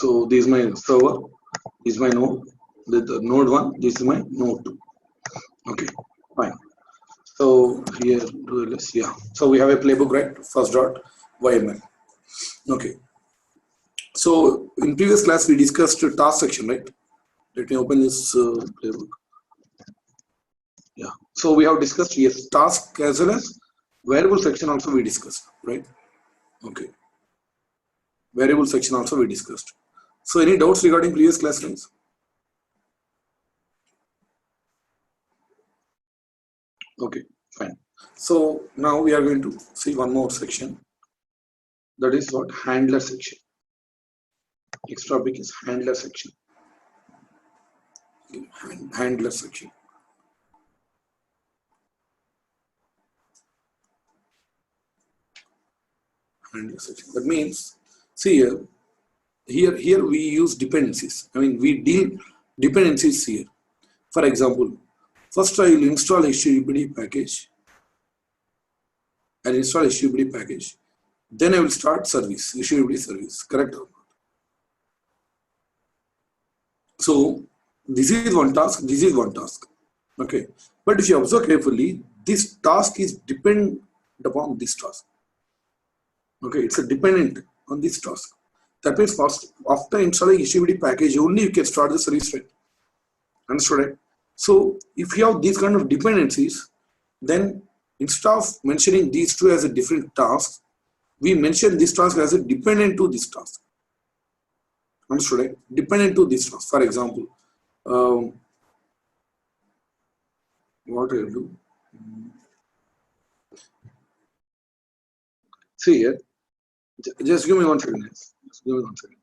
So this is my server, this is my node, the node 1, this is my node 2. Okay, fine. So here, yeah. So we have a playbook, right? First dot YML. Okay. So in previous class we discussed task section, right? Let me open this playbook. Yeah. So we have discussed, yes, task as well as variable section also we discussed, right? Okay. Variable section also we discussed. So any doubts regarding previous class, friends? Okay, fine. So now we are going to see one more section. That is what? Handler section. Next topic is handler section. Handler section. Handler section. That means, see here we use dependencies. I mean, we deal dependencies here. For example, first I will install HTTPD package. I'll install HTTPD package. Then I will start service, HTTPD service. Correct or not? So this is one task, this is one task. Okay. But if you observe carefully, this task is dependent upon this task. Okay, it's a dependent on this task. That means first, after installing HTTPD package, only you can start the service, right? Understood, right? So if you have these kind of dependencies, then instead of mentioning these two as a different task, we mention this task as a dependent to this task. Understood, right? Dependent to this task. For example, what I will do? See here. Just give me 1 second. Just give me 1 second.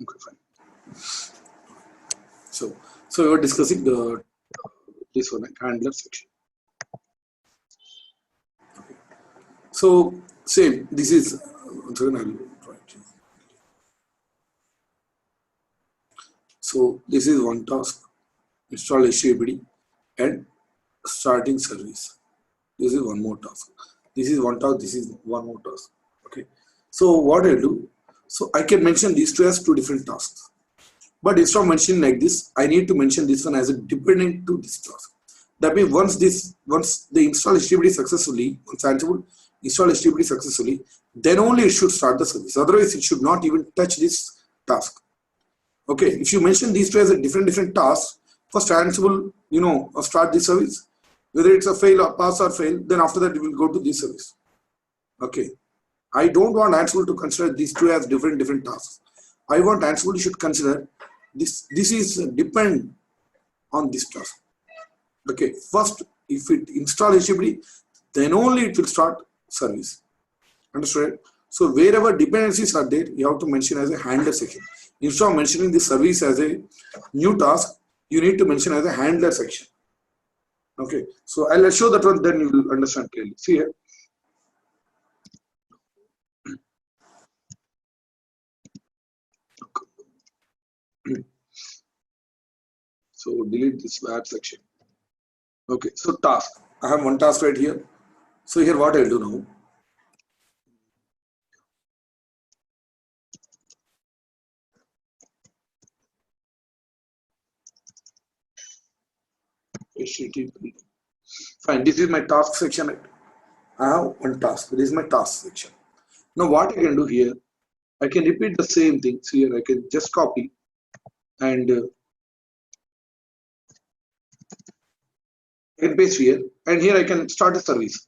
Okay, fine. So we are discussing this one, handler section. Okay. So same. This is so this is one task. Install HTTPD and starting service. This is one more task. This is one task. This is one more task. Okay. So what I do? So I can mention these two as two different tasks. But instead of mentioning like this, I need to mention this one as a dependent to this task. That means once they install HTTPD successfully, once Ansible install HTTPD successfully, then only it should start the service. Otherwise, it should not even touch this task. Okay, if you mention these two as a different tasks, first Ansible, start this service. Whether it's a fail or pass or fail, then after that it will go to this service. Okay, I don't want Ansible to consider these two as different tasks. I want Ansible should consider this is depend on this task. Okay, first if it install HTTPD, then only it will start service. Understood? So wherever dependencies are there, you have to mention as a handler section. Instead of mentioning the service as a new task, you need to mention as a handler section. Okay, so I'll show that one, then you will understand clearly. See here. So delete this bad section. Okay, so task. I have one task right here. So here what I'll do now. HTTP. Fine, this is my task section. I have one task. This is my task section. Now what I can do here, I can repeat the same thing. So here I can just copy and I can paste here, and here I can start a service.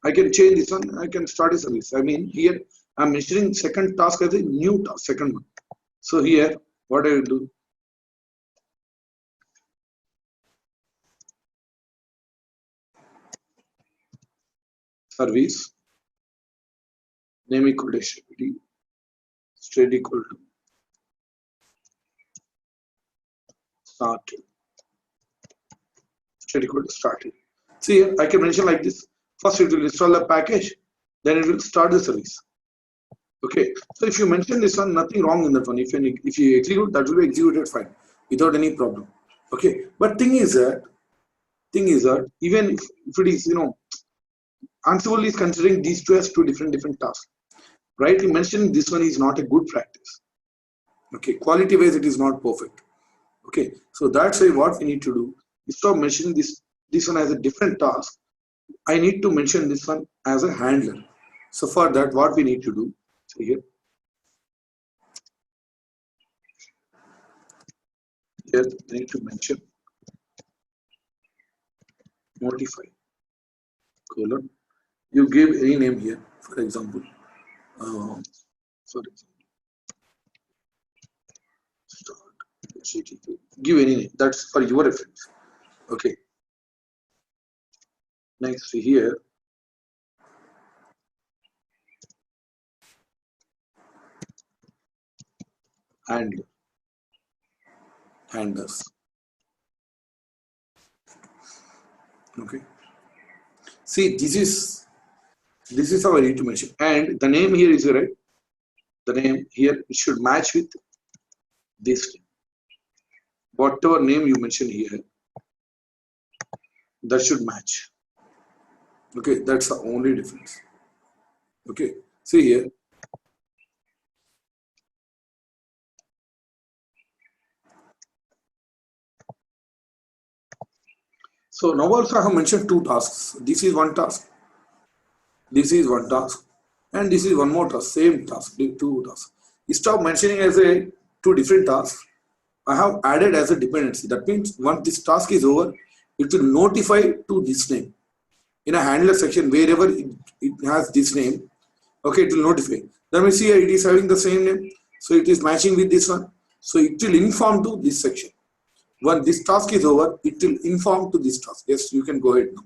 I can change this one. I can start a service. I mean, here I'm mentioning second task as a new task, second one. So here, what I will do, service name equal to STD, state equal to started, state equal to started. See here, I can mention like this. First, it will install the package, then it will start the service. Okay, so if you mention this one, nothing wrong in that one. If you execute, that will be executed fine without any problem. Okay, but thing is that even if it is, Ansible is considering these two as two different tasks. Rightly mentioning this one is not a good practice. Okay, quality wise it is not perfect. Okay, so that's why what we need to do, instead of mentioning this one as a different task, I need to mention this one as a handler. So for that, what we need to do, so here we need to mention notify colon. You give any name here, for example, start HTTP. Give any name. That's for your reference. Okay. Next here, handlers. Okay. See, this is how I need to mention, and the name here is right. The name here should match with this name. Whatever name you mention here, that should match. Okay, that's the only difference. Okay, see here. So now also I have mentioned two tasks. This is one task. This is one task, and this is one more task. Same task, two tasks. Instead of mentioning as a two different tasks, I have added as a dependency. That means once this task is over, it will notify to this name. In a handler section, wherever it has this name, okay, it will notify. Then we see it is having the same name, so it is matching with this one. So it will inform to this section. When this task is over, it will inform to this task. Yes, you can go ahead now.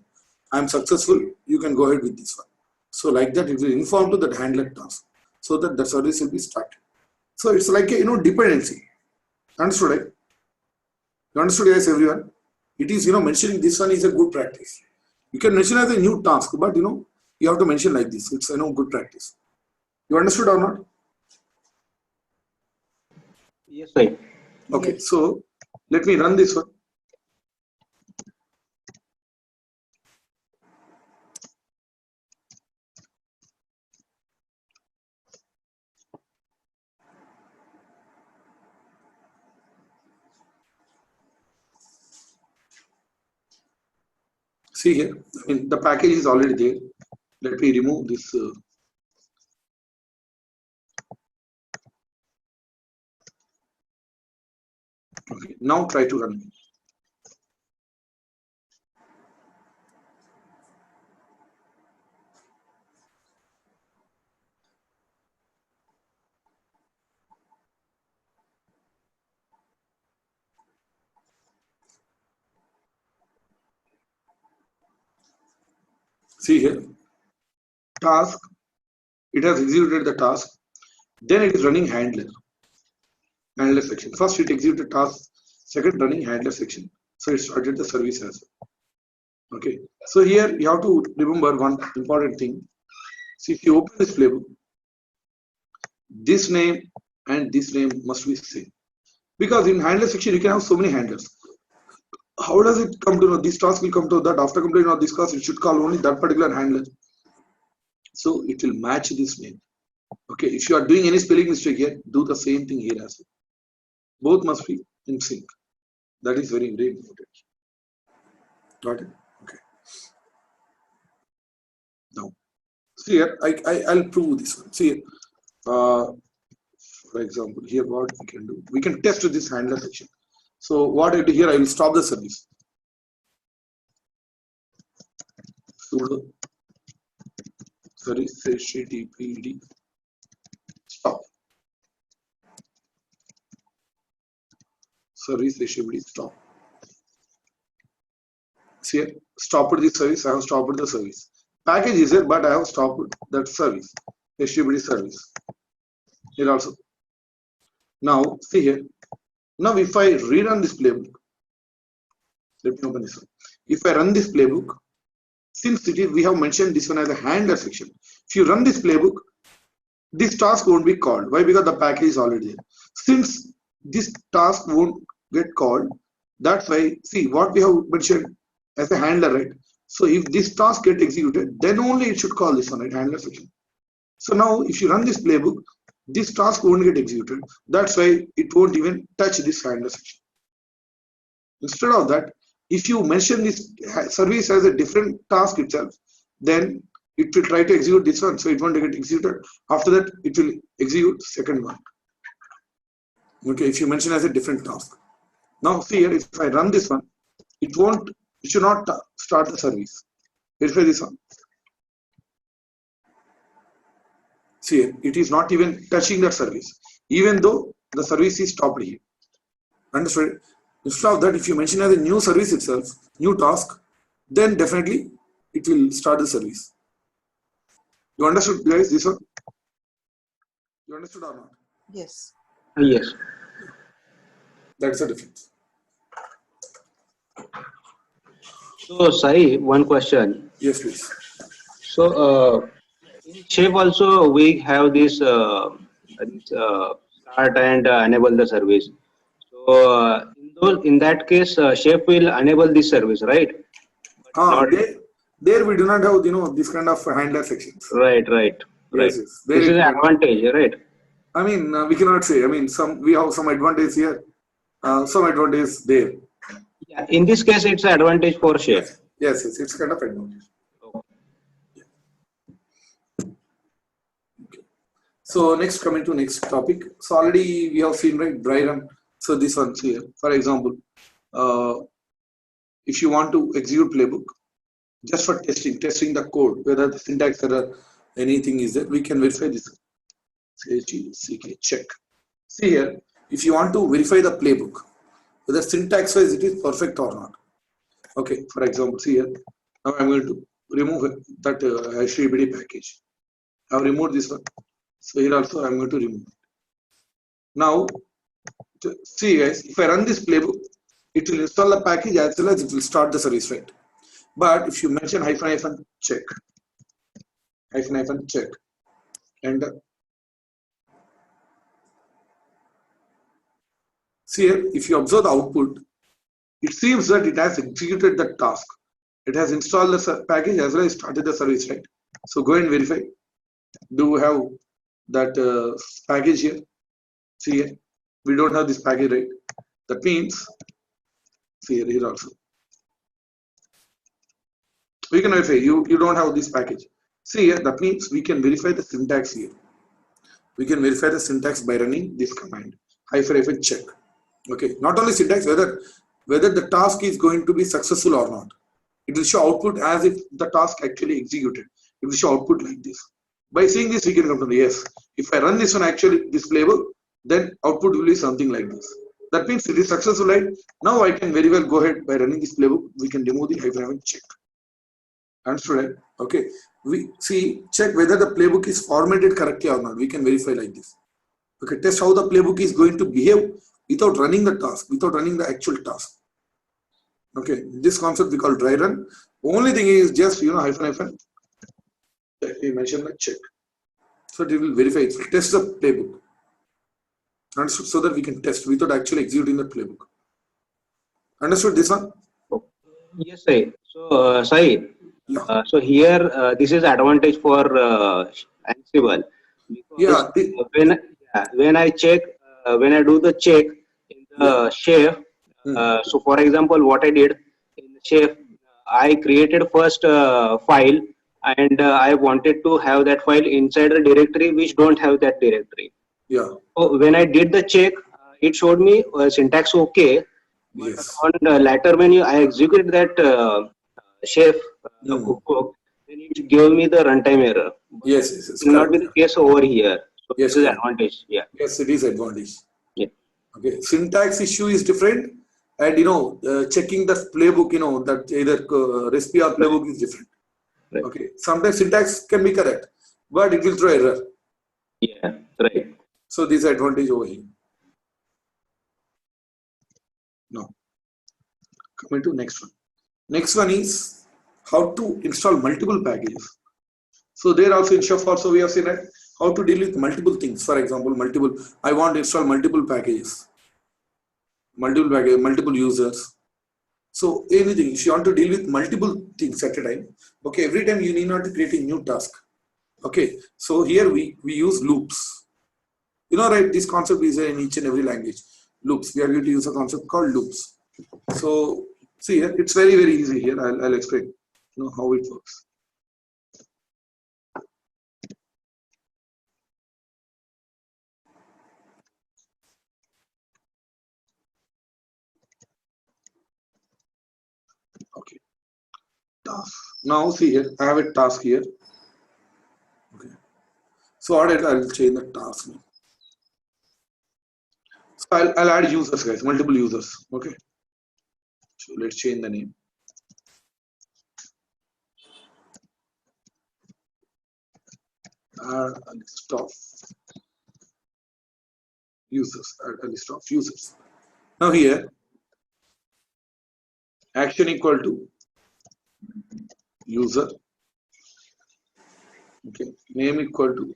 I am successful. You can go ahead with this one. So like that, it will inform to that handler task, so that the service will be started. So it's like a dependency. Understood, right? You understood, guys, everyone? It is mentioning this one is a good practice. You can mention as a new task, but you have to mention like this. It's good practice. You understood or not? Yes, right. Okay, Yes. so let me run this one. See here, I mean, the package is already there. Let me remove this. Okay, now try to run it. See here, task, it has executed the task, then it is running handler section. First it executed task, second running handler section. So it started the service as well. Okay, so here you have to remember one important thing. See, if you open this playbook, this name and this name must be same, because in handler section you can have so many handlers. How does it come to know this task will come to that after completing of this task it should call only that particular handler, so it will match this name. Okay, if you are doing any spelling mistake here, do the same thing here as well. Both must be in sync. That is very important. Got it? Okay. Now see here, I'll prove this one. See here, For example, here what we can do, we can test this handler section. So what I do here, I will stop the service. Sudo service httpd stop. Service httpd stop. See here, stopped the service. I have stopped the service. Package is here, but I have stopped that service. HTTPD service. Here also. Now see here. Now if I rerun this playbook, let me open this one. If I run this playbook, since we have mentioned this one as a handler section. If you run this playbook, this task won't be called. Why? Because the package is already there. Since this task won't get called, that's why, see what we have mentioned as a handler, right? So if this task get executed, then only it should call this one, right? Handler section. So now if you run this playbook, this task won't get executed. That's why it won't even touch this handler section. Instead of that, if you mention this service as a different task itself, then it will try to execute this one, so it won't get executed. After that, it will execute second one. Okay, if you mention as a different task. Now see here, if I run this one, it should not start the service. Verify this one. See here, it is not even touching that service, even though the service is stopped here. Understood? Instead of that, if you mention as a new service itself, new task, then definitely it will start the service. You understood, guys, this one? You understood or not? Yes. Yes. That's the difference. So, Sai, one question. Yes, please. So, in Chef also we have this start and enable the service. So, in that case, Chef will enable this service, right? But not, There we do not have, this kind of handler sections. right. Yes, yes. This is an advantage, right? I mean, we cannot say. I mean, we have some advantage here, some advantage there. Yeah. In this case, it's an advantage for Chef. Yes, it's kind of advantage. Okay. So next, coming to next topic. So already we have seen, right, dry run. So this one here, for example, if you want to execute playbook just for testing the code, whether the syntax error, anything is there, we can verify this. Check. See here, if you want to verify the playbook, whether syntax wise it is perfect or not. Okay, for example, see here, now I'm going to remove that HTTPD package. I've removed this one. So here also I'm going to remove it. Now, see guys, if I run this playbook, it will install the package as well as it will start the service, right? But if you mention -check, -check, and see here, if you observe the output, it seems that it has executed the task. It has installed the package as well as started the service, right? So go and verify. Do we have that package here? See here, we don't have this package, right? That means, see here also. We can verify, you don't have this package. See here, that means we can verify the syntax here. We can verify the syntax by running this command, -check. Okay, not only syntax, whether the task is going to be successful or not. It will show output as if the task actually executed. It will show output like this. By seeing this, we can come to the yes. If I run this one actually, this playbook, then output will be something like this. That means it is successful, right? Now I can very well go ahead by running this playbook. We can remove the -check. Understood, right? Okay. We see, check whether the playbook is formatted correctly or not. We can verify like this. Okay, test how the playbook is going to behave without running the task, without running the actual task. Okay, this concept we call dry run. Only thing is just --. We mention the check. So it will verify, it will test the playbook. Understood? So that we can test without actually executing the playbook. Understood this one? Yes, Sai. So, Sai, Yeah. so here this is advantage for Ansible. Yeah. When I check, when I do the check in the Chef, so for example, what I did in the Chef, I created first file, and I wanted to have that file inside a directory which don't have that directory. Yeah. So when I did the check, it showed me syntax okay. But Yes. on the later when I executed that chef cookbook, then it gave me the runtime error. But Yes. Yes. it Yes. will not Correct. be the case over here. So Yes. this is Correct. advantage. Yeah. Yes, it is advantage. Yeah. Okay. Syntax issue is different, and checking the playbook. That either recipe or playbook is different. Right. Okay. Sometimes syntax can be correct, but it will throw error. Yeah. Right. So this advantage over here. Now coming to next one. Next one is how to install multiple packages. So there also in Chef also we have seen that how to deal with multiple things. For example, I want to install multiple packages, multiple users. So anything, if you want to deal with multiple things at a time, okay, every time you need not to create a new task. Okay, so here we use loops. Right, this concept is in each and every language. Loops, we are going to use a concept called loops. So see here, it's very, very easy here. I'll explain how it works. Okay, task. Now see here, I have a task here. Okay. So I'll change the task name. So I'll add users, guys, multiple users. Okay. So let's change the name. Add a list of users. Add a list of users. Now here, action equal to user. Okay. Name equal to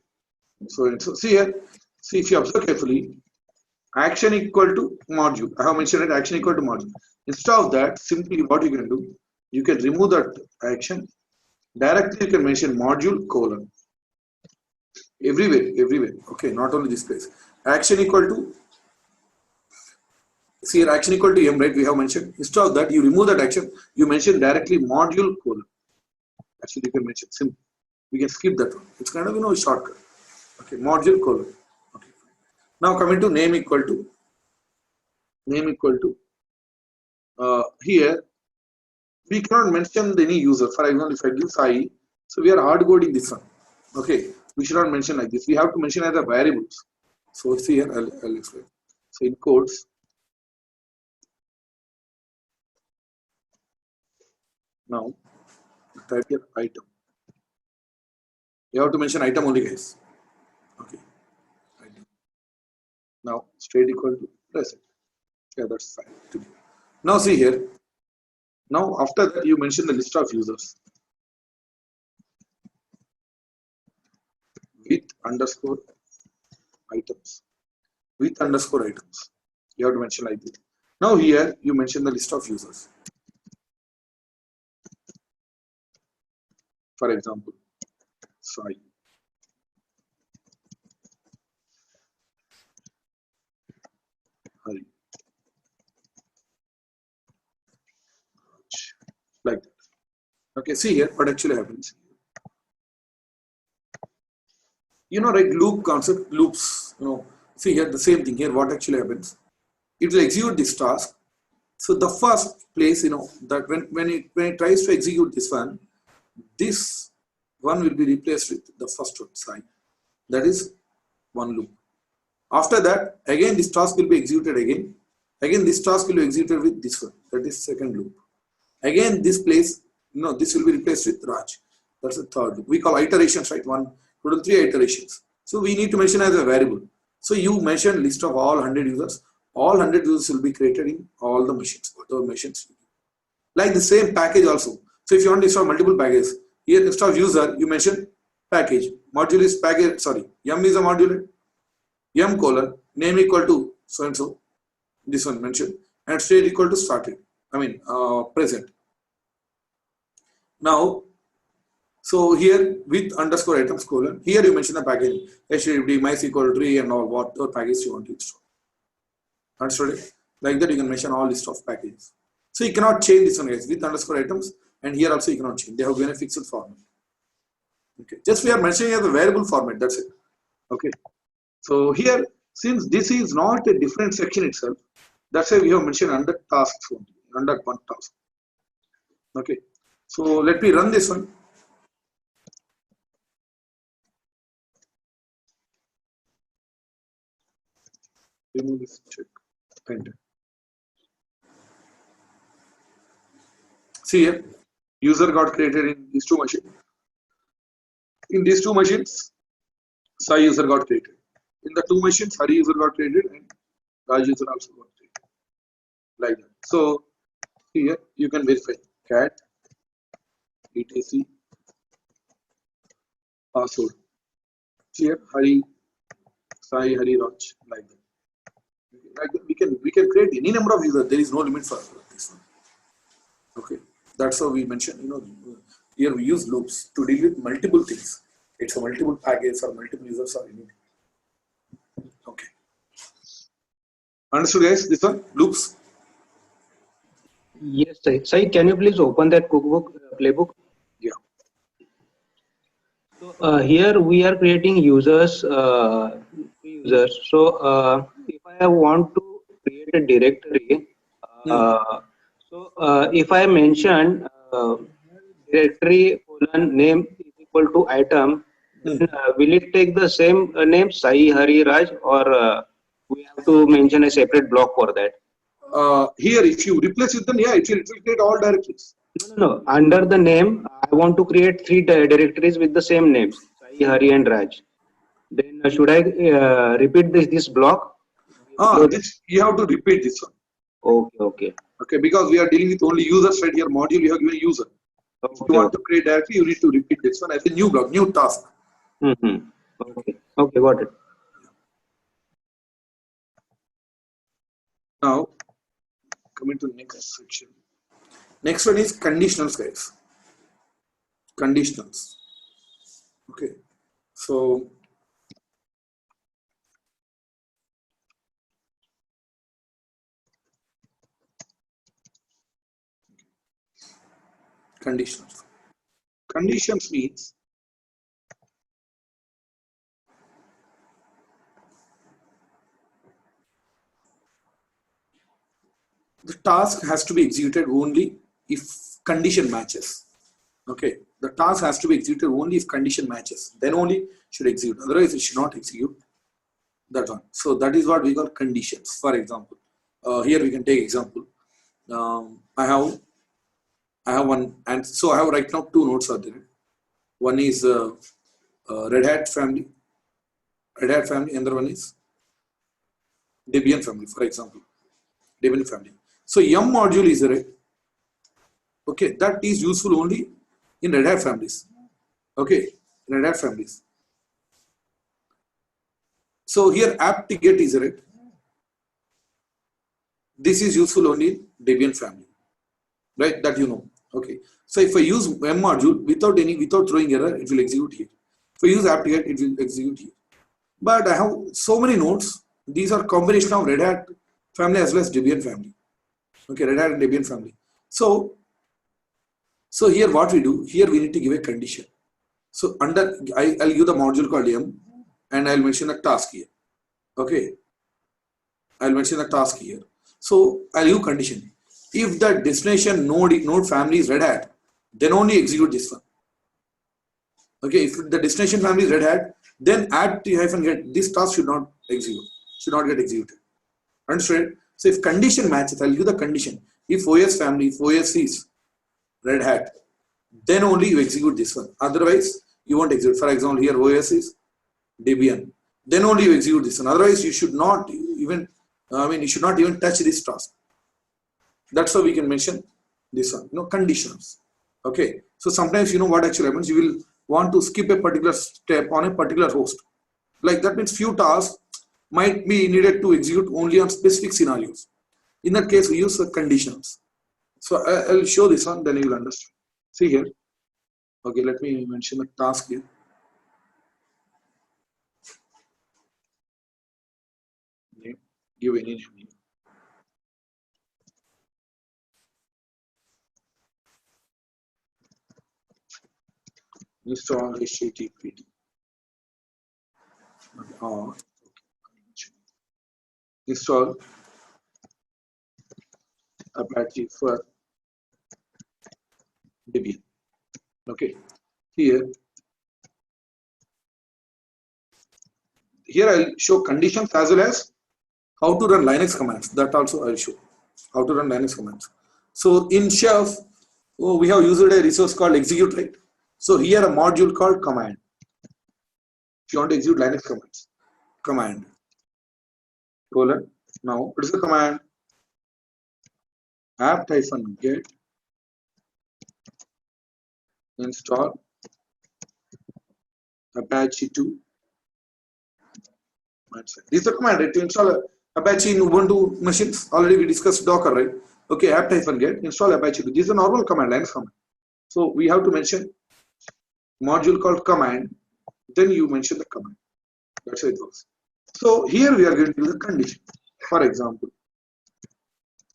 so and so. See here. See if you observe carefully, action equal to module. I have mentioned it, action equal to module. Instead of that, simply what you can do, you can remove that action. Directly you can mention module colon. Everywhere. Okay, not only this place. Action equal to, see here, action equal to M, right? We have mentioned. Instead of that, you remove that action, you mention directly module colon. Actually, you can mention simple. We can skip that one. It's kind of a shortcut. Okay, module colon. Okay. Now coming to name equal to here we cannot mention any user. For example, if I give Sai, so we are hard coding this one. Okay, we should not mention like this. We have to mention as a variables. So see here, I'll explain. So in codes, now type here item. You have to mention item only, guys. Okay, item. Now state equal to present. Yeah, that's fine. Now see here. Now after that, you mention the list of users with underscore items. With underscore items. You have to mention like this. Now here you mention the list of users. For example, Sai. Hari. Like that. Okay, see here what actually happens. Right, loop concept, loops, see here the same thing here, what actually happens. It will execute this task. So the first place, that when it tries to execute this one will be replaced with the first one side. That is one loop. After that, again this task will be executed again. Again this task will be executed with this one. That is second loop. Again this place, this will be replaced with Raj. That's the third loop. We call iterations, right? Total 3 iterations. So we need to mention as a variable. So you mention list of all 100 users. All 100 users will be created in all the machines, whatever machines. Like the same package also. So if you want to install multiple packages, here instead of user, you mention package. Module is package, sorry, yum is a module. Yum colon, name equal to so and so. This one mentioned. And state equal to started. Present. Now, so here with underscore items colon, here you mention the package HTTP, MySQL tree and all whatever package you want to install. Understood? Like that you can mention all list of packages. So you cannot change this one, guys, with underscore items, and here also you cannot change. They have given a fixed format. Okay, just we are mentioning as a variable format. That's it. Okay. So here, since this is not a different section itself, that's why we have mentioned under tasks only, under one task. Okay. So let me run this one. Remove this check. Enter. See here, user got created in these two machines. In these two machines, Sai user got created. In the two machines, Hari user got created and Raj user also got created. Like that. So here you can verify cat etc password. Here Hari, Sai, Hari, Raj, like that. Like that, we can create any number of users. There is no limit for this one. Okay, that's how we mentioned. Here we use loops to deal with multiple things. It's a multiple packets or multiple users or anything. Okay, understood, guys? This one loops. Yes, Sai, can you please open that cookbook playbook? Yeah. So here we are creating users, users. So if I want to create a directory, uh, if I mention directory colon name is equal to item, then will it take the same name Sai Hari Raj, or we have to mention a separate block for that? Here, if you replace with them, yeah, it will create all directories. No. Under the name, I want to create three directories with the same names, Sai, Hari, and Raj. Then should I repeat this block? This you have to repeat this one. Okay. Okay, because we are dealing with only users right here. Module you have given user. If you want to create directory, you need to repeat this one as a new block, new task. Okay, got it. Now, coming to the next section. Next one is conditionals, guys. Conditionals. Okay, so conditionals. Conditions means the task has to be executed only if condition matches. Okay, the task has to be executed only if condition matches. Then only should execute. Otherwise, it should not execute. That one. So that is what we call conditions. For example, here we can take example. I have one, and so I have right now two nodes are there. One is Red Hat family, another one is Debian family, for example, Debian family. So yum module is there. Okay, that is useful only in Red Hat families. Okay, in Red Hat families. So here apt-get is right. This is useful only in Debian family, right? That you know. Okay. So if I use M module without throwing error, it will execute here. If I use apt-get, it will execute here. But I have so many nodes. These are combination of Red Hat family as well as Debian family. Okay, Red Hat and Debian family. So here what we do, here we need to give a condition. So I'll give the module called M and I'll mention a task here. Okay, I'll mention a task here. So I'll give condition. If the destination node family is Red Hat, then only execute this one. Okay, if the destination family is Red Hat, then apt-get this task should not get executed. Understood? So if condition matches, I'll give the condition. If OS is Red Hat, then only you execute this one. Otherwise, you won't execute. For example, here OS is Debian. Then only you execute this one. Otherwise, you should not even touch this task. That's how we can mention this one. Conditions. Okay. So sometimes what actually happens. You will want to skip a particular step on a particular host. Like that means few tasks might be needed to execute only on specific scenarios. In that case, we use the conditions. So I'll show this one, then you will understand. See here. Okay, let me mention the task here. Name, give any name. Install HTTPD. Okay. install Apache for Debian. Okay, here I'll show conditions as well as how to run Linux commands. That also I'll show how to run Linux commands. So in chef, we have used a resource called execute, right? So here a module called command. If you want to execute Linux commands, command colon. Now what is the command? apt-get install Apache 2. This is the command, right, to install Apache in Ubuntu machines. Already we discussed Docker, right? Okay, apt-get install Apache 2. This is a normal command, Linux command. So we have to mention module called command. Then you mention the command. That's how it works. So here we are going to do the condition. For example,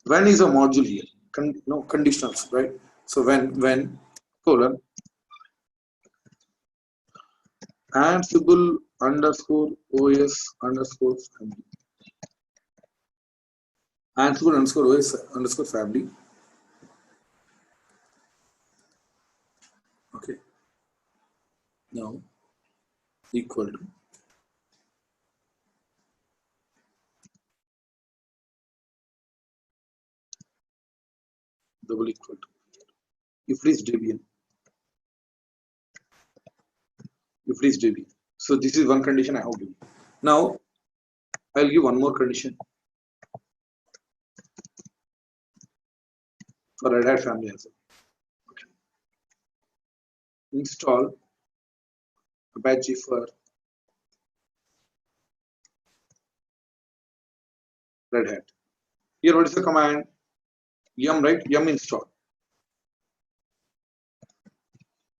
when is a module here? Conditionals, right? So when colon Ansible underscore OS underscore family. Ansible underscore OS underscore family. Okay. Now equal to double equal to if it is Debian. If it is Debian. So this is one condition I have given. Now I'll give one more condition for Red Hat family as well. Okay. Install Apache for Red Hat. Here what is the command? Yum, right? Yum install.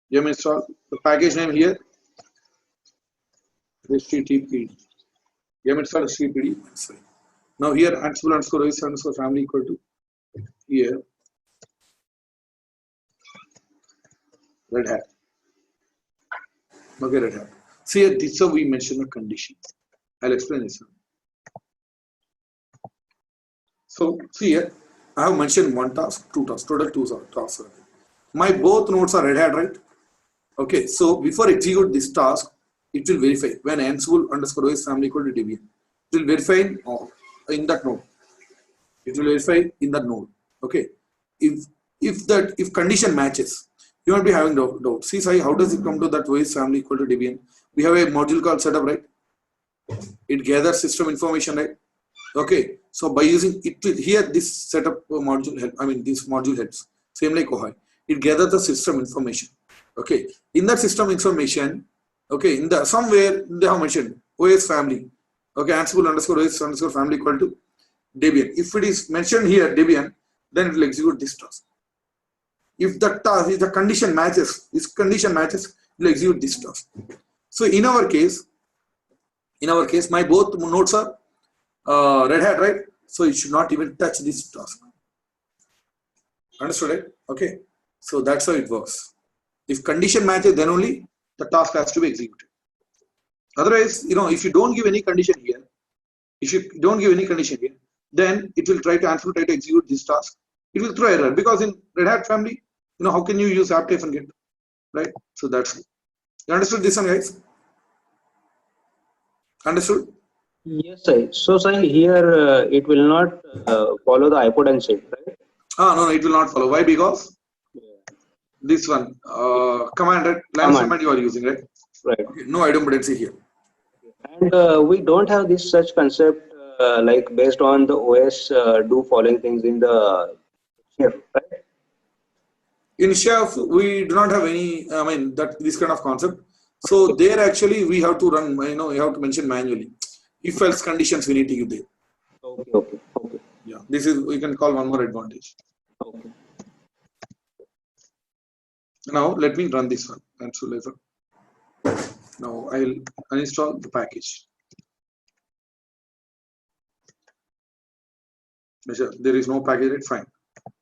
Yum install. The package name here HTTP. Yum install HTTP. Now here Ansible underscore OS underscore family equal to here Red Hat. Okay, Red Hat. See here, this is how we mention the condition. I'll explain this one. So see here, I have mentioned one task, two tasks, total two tasks. My both nodes are Red Hat, right? Okay, so before execute this task, it will verify when Ansible underscore OS family equal to Debian. It will verify in that node. It will verify in that node. Okay, if condition matches, you won't be having doubt. See, Sai, how does it come to that OS family equal to Debian? We have a module called setup, right? It gathers system information, right? Okay, so by using it here, this setup module help. I mean, this module helps. Same like Ohio. It gathers the system information. Okay, in that system information, okay, in the somewhere they have mentioned OS family. Okay, Ansible underscore OS underscore family equal to Debian. If it is mentioned here Debian, then it will execute this task. If the task, if the condition matches, it will execute this task. So in our case, my both nodes are Red Hat, right? So it should not even touch this task. Understood, right? Okay. So that's how it works. If condition matches, then only the task has to be executed. Otherwise, if you don't give any condition here, then it will try to execute this task. It will throw error because in Red Hat family, how can you use apt-get, right? So that's it. You understood this one, guys? Understood? Yes, sir. So, sir, here it will not follow the iPotency, right? No, it will not follow. Why? Because this one command, right? Linux command you are using, right? Right. Okay. No idempotency here. And we don't have this such concept like based on the OS do following things in the chef, right? In chef, we do not have any. I mean, this kind of concept. So there actually we have to run. You have to mention manually. If else conditions we need to give there. Okay. Yeah, this is we can call one more advantage. Okay. Now let me run this one. Ansible. Now I'll uninstall the package. Measure. There is no package, right? Fine.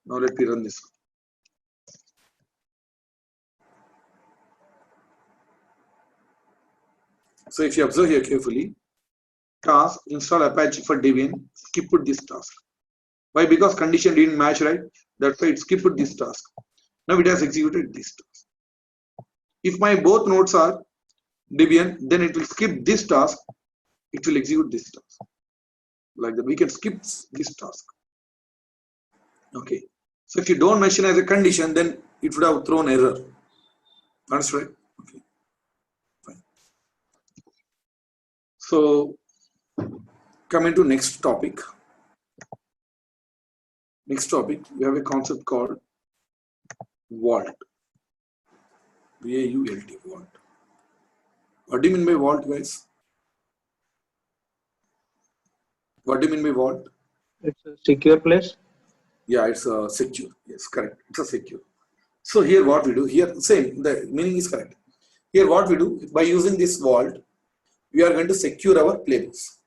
Now let me run this one. So if you observe here carefully, task install Apache for Debian, skip this task. Why? Because condition didn't match, right? That's why it skipped this task. Now it has executed this task. If my both nodes are Debian, then it will skip this task. It will execute this task. Like that, we can skip this task. Okay. So if you don't mention as a condition, then it would have thrown error. Understood? Okay. Fine. So coming to next topic. Next topic, we have a concept called vault. V-A-U-L-T, vault. What do you mean by vault, guys? What do you mean by vault? It's a secure place. Yeah, it's a secure. Yes, correct. It's a secure. So here what we do, here same, the meaning is correct. Here what we do, by using this vault, we are going to secure our playbooks.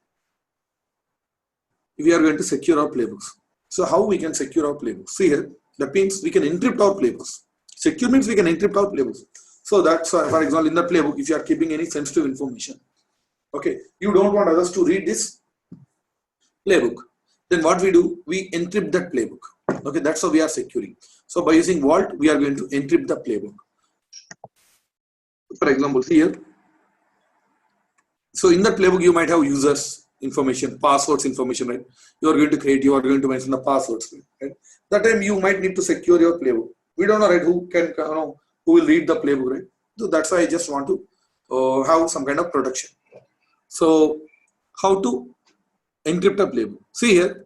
We are going to secure our playbooks. So how we can secure our playbooks? See here, that means we can encrypt our playbooks. Secure means we can encrypt our playbooks. So that's for example, in the playbook, if you are keeping any sensitive information, okay, you don't want others to read this playbook. Then what we do, we encrypt that playbook. Okay, that's how we are securing. So by using vault, we are going to encrypt the playbook. For example, here. So in that playbook, you might have users information, passwords information, right? You are going to create, you are going to mention the passwords, right? That time you might need to secure your playbook. We don't know, right? Who can, who will read the playbook, right? So that's why I just want to have some kind of protection. So how to encrypt a playbook? See here,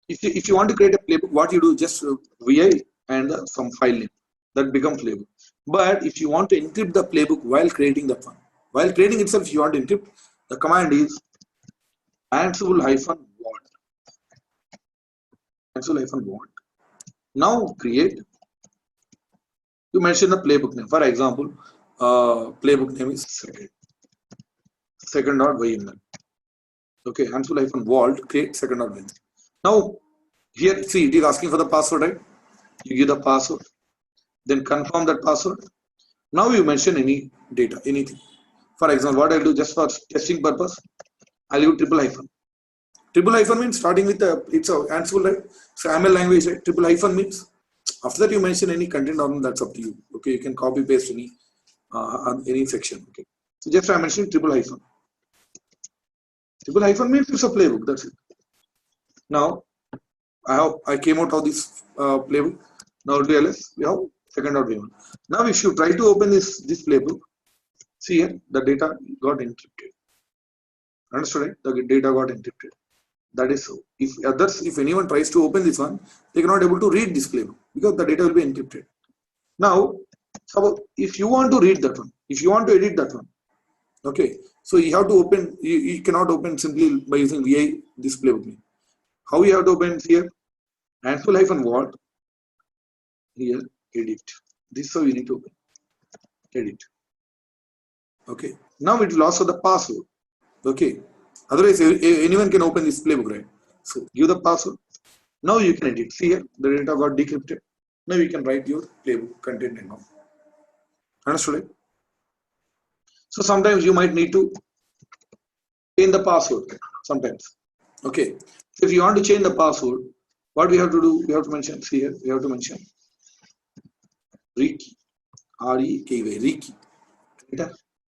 if you want to create a playbook, what you do, just VI and some file name that become playbook. But if you want to encrypt the playbook while creating that one, while creating itself, if you want to encrypt, the command is Ansible-vault. Ansible-vault. Now create. You mention the playbook name. For example, playbook name is second.yml. Okay, Ansible-vault create second.yml. Now here, see, it is asking for the password, right? You give the password, then confirm that password. Now you mention any data, anything. For example, what I'll do just for testing purpose, I'll use triple hyphen. Triple hyphen means starting with it's a Ansible, right? So ML language, right? Triple hyphen means after that you mention any content on that's up to you. Okay, you can copy paste any section. Okay, so just I mentioned triple hyphen. Triple hyphen means it's a playbook. That's it. Now I came out of this playbook. Now TLS we have second.yml. Now if you try to open this playbook, see here the data got encrypted. Understood, right? The data got encrypted. That is so. If anyone tries to open this one, they cannot able to read this playbook because the data will be encrypted. Now, so if you want to read that one, if you want to edit that one, okay, so you have to open. You cannot open simply by using VI this playbook name. How you have to open here? Ansible-vault. Here, edit. This is how you need to open. Edit. Okay. Now it will ask for the password. Okay. Otherwise, anyone can open this playbook, right? So give the password. Now you can edit. See here, the data got decrypted. Now you can write your playbook content and all. Understood, right? So sometimes you might need to change the password. Sometimes. Okay. So if you want to change the password, what we have to do? We have to mention. See here, we have to mention rekey. R-E-K-Y. Rekey.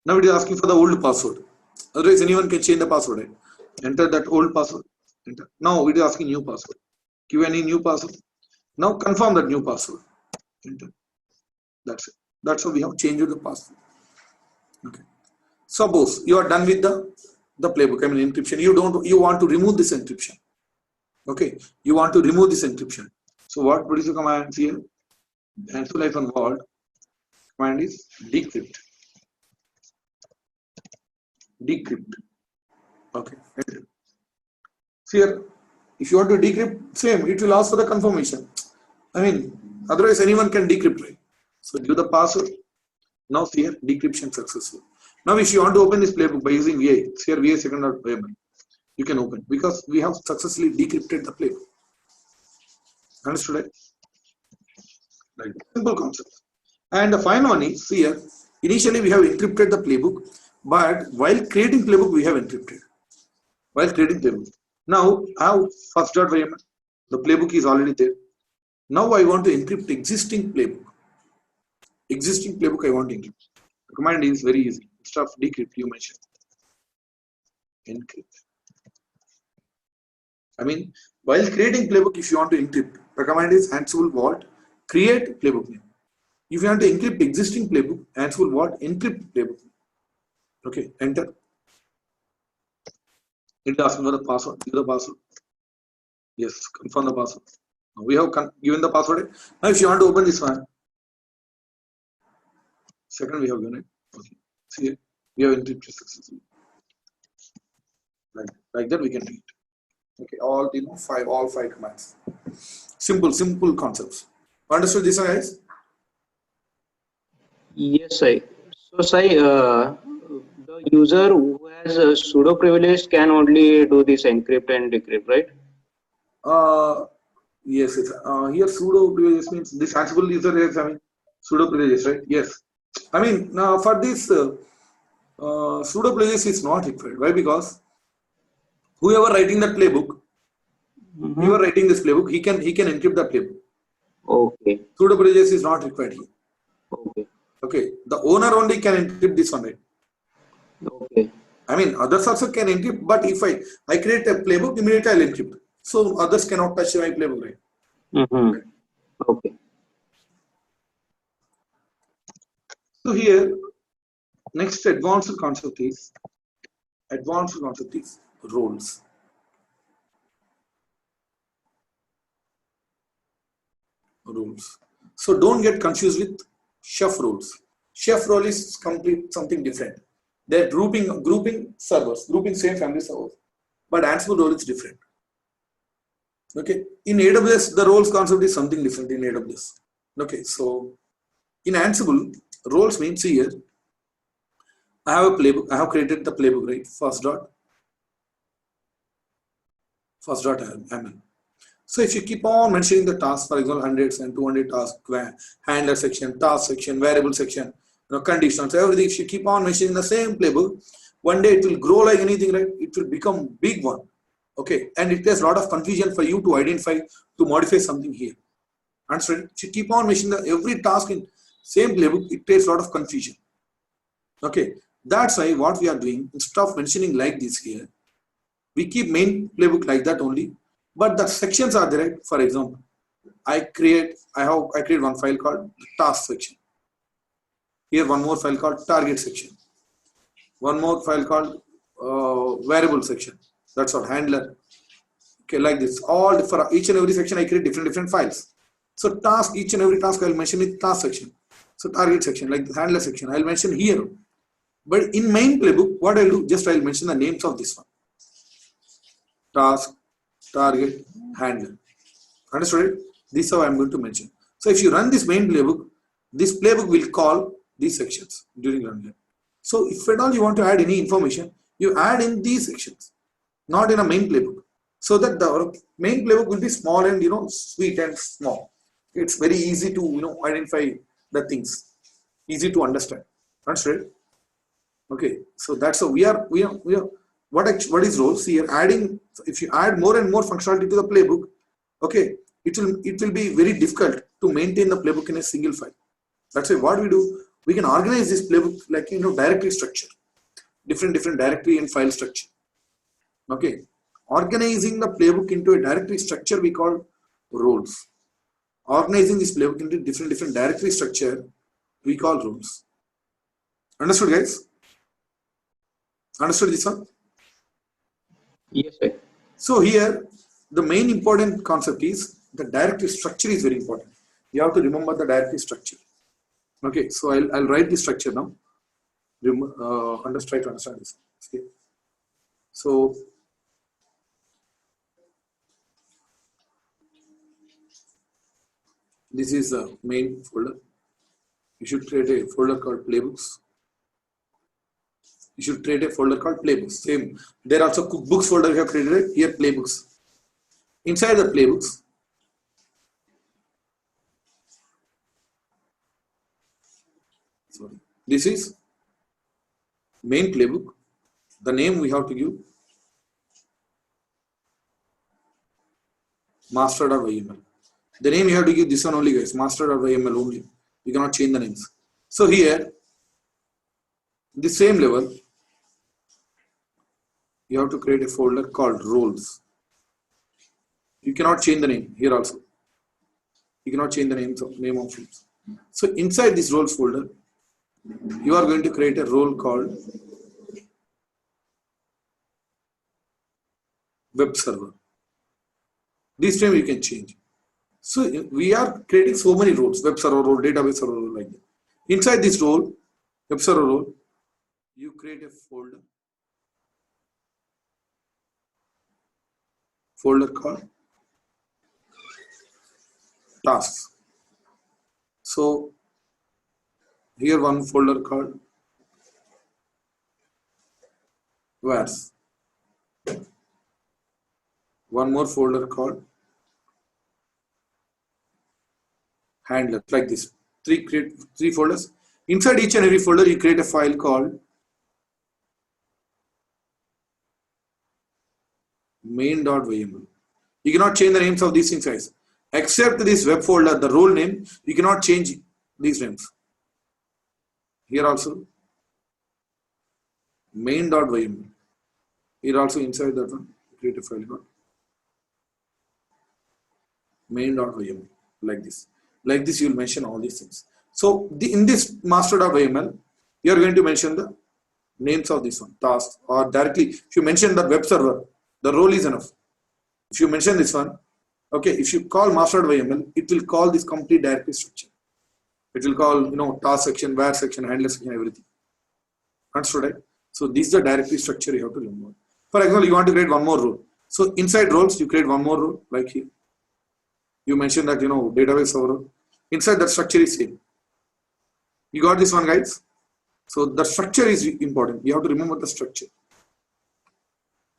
Now it is asking for the old password. Otherwise, anyone can change the password. Right? Enter that old password. Enter. Now it is asking new password. Give any new password. Now confirm that new password. Enter. That's it. That's how we have changed the password. Okay. Suppose you are done with the playbook. I mean encryption. You want to remove this encryption. Okay. You want to remove this encryption. So what is the command here? Ansible-vault. Command is decrypt. Decrypt. Okay. So here, if you want to decrypt, same, it will ask for the confirmation. I mean, otherwise anyone can decrypt, right? So give the password. Now see here, decryption successful. Now if you want to open this playbook by using VI, see here VI second.yml, you can open because we have successfully decrypted the playbook. Understood, right? Right. Simple concept. And the final one is, see here, initially we have encrypted the playbook, but while creating playbook, we have encrypted. while creating playbook. Now I have first.yml. The playbook is already there. Now I want to encrypt existing playbook. Existing playbook I want to encrypt. The command is very easy. Instead of decrypt, you mention encrypt. I mean, while creating playbook, if you want to encrypt, the command is Ansible vault create playbook name. If you want to encrypt existing playbook, Ansible vault encrypt playbook. Okay, enter. It asks for the password. Give the password. Yes, confirm the password. Now we have given the password. Now if you want to open this one, second we have given it. Okay. See, we have encrypted successfully. Like that we can do it. Okay, all five commands. Simple concepts. Understood this one, guys? Yes, Sai. So, Sai, the user who has sudo privilege can only do this encrypt and decrypt, right? Yes. Here sudo privileges means this Ansible user is having sudo privileges, right? Yes. I mean, now for this sudo privileges is not required. Why? Because whoever writing that playbook, whoever writing this playbook, he can encrypt the playbook. Okay. Sudo privileges is not required here. Okay. Okay. The owner only can encrypt this one, right? Okay. I mean, others also can encrypt, but if I create a playbook, immediately I'll encrypt. So others cannot touch my playbook, right? Right. Okay. So here, next advanced concept is roles. Rules. So don't get confused with chef rules. Chef role is complete something different. They're grouping servers, grouping same family servers. But Ansible role is different. Okay. In AWS, the roles concept is something different in AWS. Okay. So in Ansible, roles means here, I have a playbook. I have created the playbook, right? First.yml. So if you keep on mentioning the tasks, for example, hundreds and 200 tasks, handler section, task section, variable section, conditions, everything, if you keep on mentioning the same playbook, one day it will grow like anything, right? It will become big one. Okay. And it has a lot of confusion for you to identify, to modify something here. Understand? If you keep on mentioning every task in same playbook, it creates a lot of confusion. Okay. That's why what we are doing, instead of mentioning like this here, we keep main playbook like that only. But the sections are there, right? For example, I create one file called task section. Here one more file called target section. One more file called variable section. That's what handler. Okay, like this. All for each and every section I create different files. So task, each and every task I'll mention in task section. So target section, like the handler section, I'll mention here. But in main playbook, what I'll do, just I'll mention the names of this one. Task, target, handler. Understood it? This is how I'm going to mention. So if you run this main playbook, this playbook will call these sections during runtime. So if at all you want to add any information, you add in these sections, not in a main playbook. So that the main playbook will be small and sweet and small. It's very easy to identify the things, easy to understand. Understood? Okay. So that's how we are what is roles here? Adding, if you add more and more functionality to the playbook, okay, it will be very difficult to maintain the playbook in a single file. That's why what we do, we can organize this playbook like directory structure, different directory and file structure. Okay, organizing the playbook into a directory structure we call roles. Organizing this playbook into different directory structure we call roles. Understood, guys? Understood this one? Yes, sir. So here, the main important concept is the directory structure is very important. You have to remember the directory structure. Okay, so I'll write the structure now. Try to understand this. Okay. So this is the main folder. You should create a folder called playbooks. You should create a folder called playbooks. Same. There are also cookbooks folder we have created here, playbooks. Inside the playbooks, this is main playbook. The name we have to give master.yml. The name you have to give this one only, guys, master.yml only. You cannot change the names. So here, the same level, you have to create a folder called roles. You cannot change the name here also. You cannot change the name of fields. So inside this roles folder, you are going to create a role called web server. This time you can change. So we are creating so many roles: web server role, database server role, like that. Inside this role, web server role, you create a folder called tasks. So here one folder called wars, one more folder called handler, like this. Create three folders. Inside each and every folder, you create a file called main.yml. You cannot change the names of these things, guys. Except this web folder, the role name, you cannot change these names. Here also, main.yml. Here also inside that one, create a file called main.yml, like this. Like this, you will mention all these things. So in this master.yml, you are going to mention the names of this one, tasks, or directly, if you mention the web server, the role is enough. If you mention this one, okay, if you call master.yml, it will call this complete directory structure. It will call, task section, where section, handler section, everything. Understood, right? So this is the directory structure you have to remember. For example, you want to create one more role. So inside roles, you create one more role, like here. You mentioned that, database server. Inside that structure is same. You got this one, guys? So the structure is important. You have to remember the structure.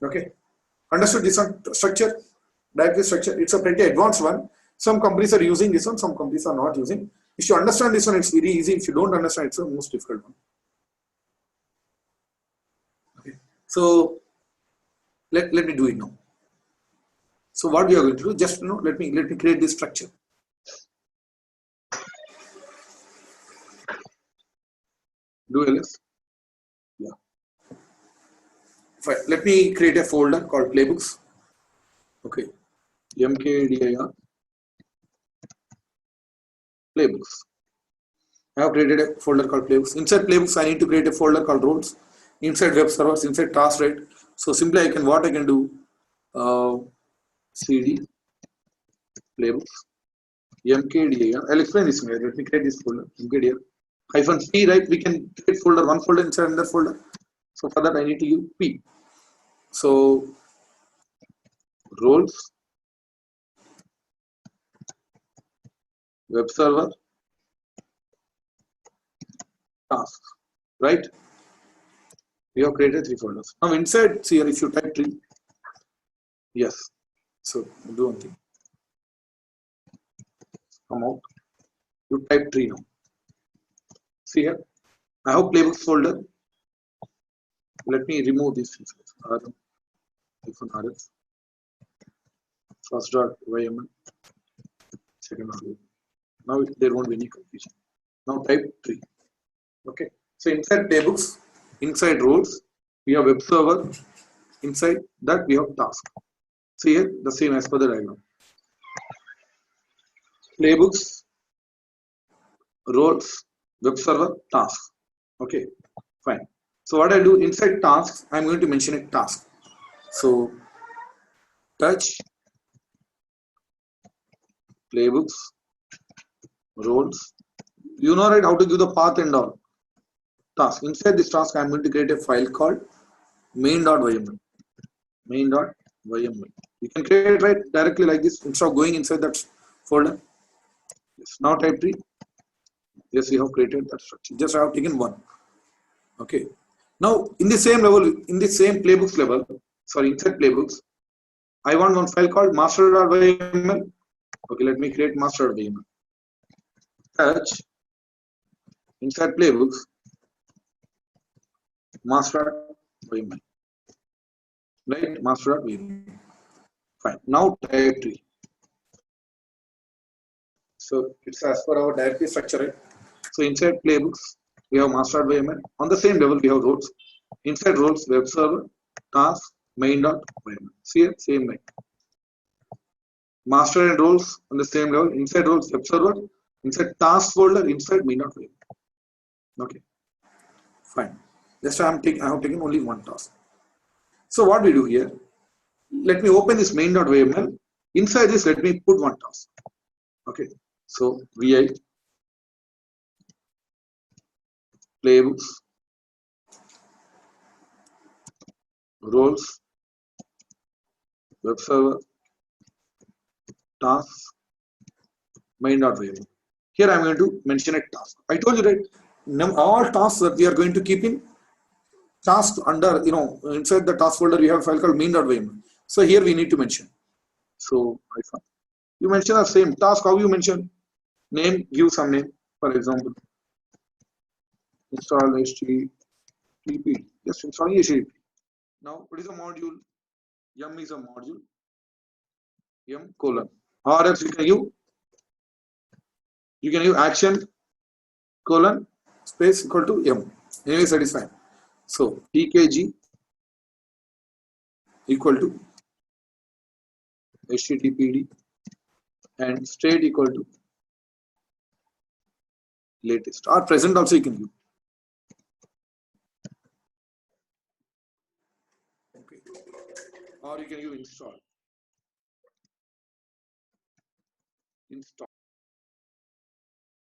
Okay. Understood this one? Structure, directory structure. It's a pretty advanced one. Some companies are using this one, some companies are not using. If you understand this one, it's very easy. If you don't understand, it's the most difficult one. Okay. So let me do it now. So what we are going to do, just let me create this structure. Do ls. Yeah. Fine. Let me create a folder called playbooks. Okay. mkdir playbooks. I have created a folder called playbooks. Inside playbooks, I need to create a folder called roles. Inside web servers, inside tasks, right? So simply I can do cd playbooks mkdir. I'll explain this way. Let me create this folder mkdir -c, right? We can create one folder inside another folder. So for that I need to use p. So roles, web server, tasks, right? We have created 3 folders. Now inside here, if you type tree, yes. So do one thing. Come out. You type tree now. See here. I have playbooks folder. Let me remove these things. RS. First.yml. Second.yml. Now there won't be any confusion. Now type tree. Okay. So inside playbooks, inside roles, we have web server. Inside that we have task. See here, the same as per the diagram. Playbooks, roles, web server, tasks. Okay, fine. So what I do inside tasks, I'm going to mention a task. So touch playbooks, roles. You know, right, how to give the path and all. Task. Inside this task, I'm going to create a file called main.yml. Main.yml. You can create it right directly like this instead of going inside that folder. Yes. Now type tree. Yes, we have created that structure. Just I have taken one. Okay. Now in the same level, in the same playbooks level, sorry, inside playbooks, I want one file called master.yml. Okay, let me create master.yml. Touch inside playbooks, master.yml. Right, master.yml. Fine. Now type tree. So it's as per our directory structure, right? So inside playbooks, we have master.yml. On the same level, we have roles. Inside roles, web server, task, main.yml. See here, same way. Master and roles on the same level. Inside roles, web server. Inside task folder, inside main.yml. Okay, fine. Just I have taken only one task. So what we do here? Let me open this main.yml. Inside this, let me put one task. Okay. So vi playbooks roles web server tasks main.yml. Here I am going to mention a task. I told you right, all tasks that we are going to keep in task under, inside the task folder we have a file called main.yml. So here we need to mention. So you mention the same task. How you mention? Name, give some name. For example, install HTTP. Just installing HTTP. Now, what is a module? Yum is a module. Yum colon. Or else you can use action colon space equal to yum. Anyway, satisfied. So pkg equal to httpd and state equal to latest or present also you can use. Okay. Or you can use install.